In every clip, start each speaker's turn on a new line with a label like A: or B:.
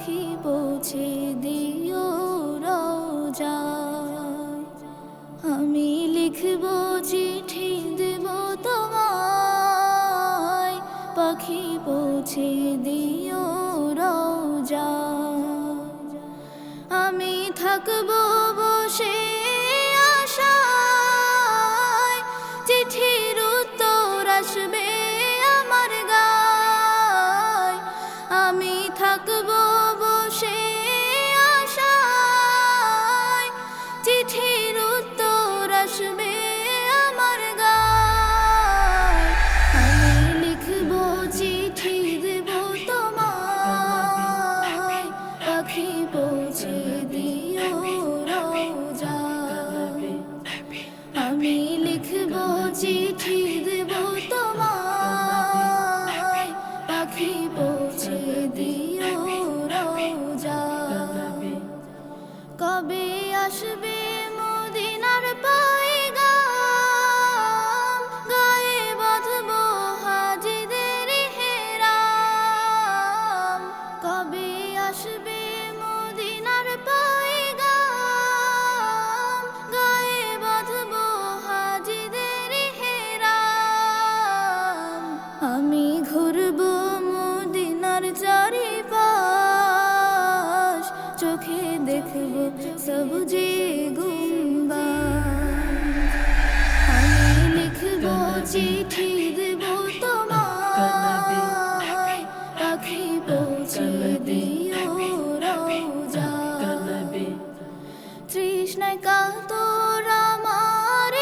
A: পাখি পৌঁছে দিও রোজায়। আমি লিখব চিঠি দেব তোমায়, পাখি পৌঁছে দিও রোজায়। আমি থাকব বসে আশায়, চিঠির উত্তর আসবে আমার গায়। আমি থাকব বসে আশায়, চিঠির উত্তর আসবে আমার গায়। আমি লিখব চিঠি দেব তোমায়, পাখি পৌঁছে দিও রোজায়। আমি লিখব চিঠি দেব তোমায়, পাখি পৌঁছে দিও রোজায়। কবে আসবে মদিনার পয়গাম, গায়ে বাঁধব হাজিদের হেরাম। কবে আসবে মদিনার পয়গাম, গায়ে বাঁধব হাজিদের হেরাম। আমি ঘুরব মদিনার চারিপাশ, চোখে দেখব সবুজে গুম্বাদ। আমি লিখব চিঠি দেব তোমায়, পাখি পৌঁছে দিও রোজায়। তৃষ্ণায় কাতর আমার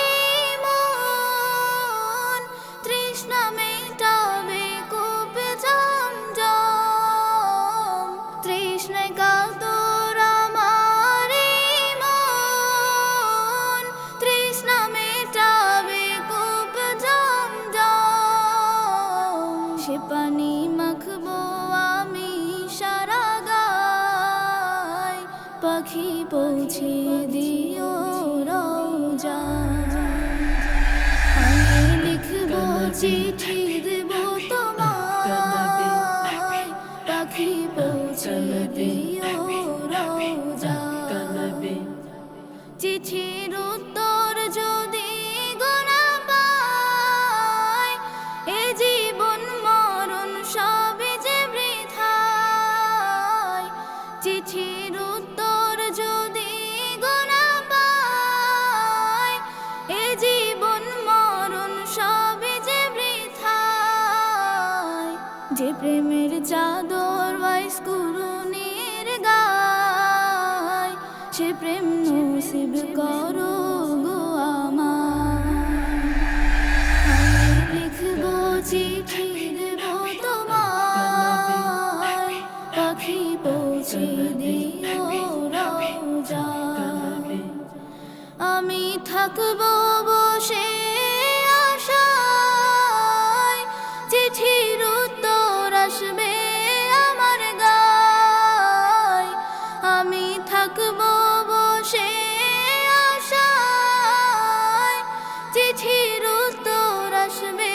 A: মন, তৃষ্ণা মেটাবে কূপে জমজম। তৃষ্ণায় কাতর আমার মন, তৃষ্ণা মেটাবে কূপে জমজম। সে পানি মাখবো আমি সারা গায়, পাখি পৌঁছে দিও রোজায়। আমি লিখব চিঠি দেব তোমায়, পাখি পৌঁছে দিও রোজায়। চিঠির উত্তর যদি গোনা পাই, এ জীবন মরণ সবই যে বৃথায়। চিঠির উত্তর যদি গোনা পাই, এ জীবন মরণ সবই যে বৃথায়। যে প্রেমের চাদর ওয়াইস কুরুনির গায়, সে প্রেম নসিব করো গো আমায়। আমি লিখব চিঠি দেব তোমায়, পাখি পৌঁছে দিও রোজায়। আমি থাকব বসে আশায়, চিঠির উত্তর আসবে আমার গায়। আমি থাকব বসে আশায়, চিঠির উত্তর আসবে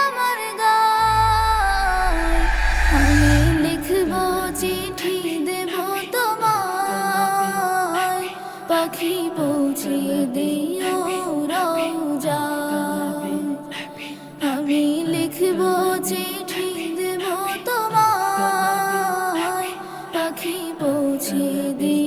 A: আমার গায়। আমি লিখব চিঠি দেব তোমায়, পাখি পৌঁছে দিও রোজায়। আমি লিখব চিঠি দেব তোমায়, পাখি পৌঁছে দিও।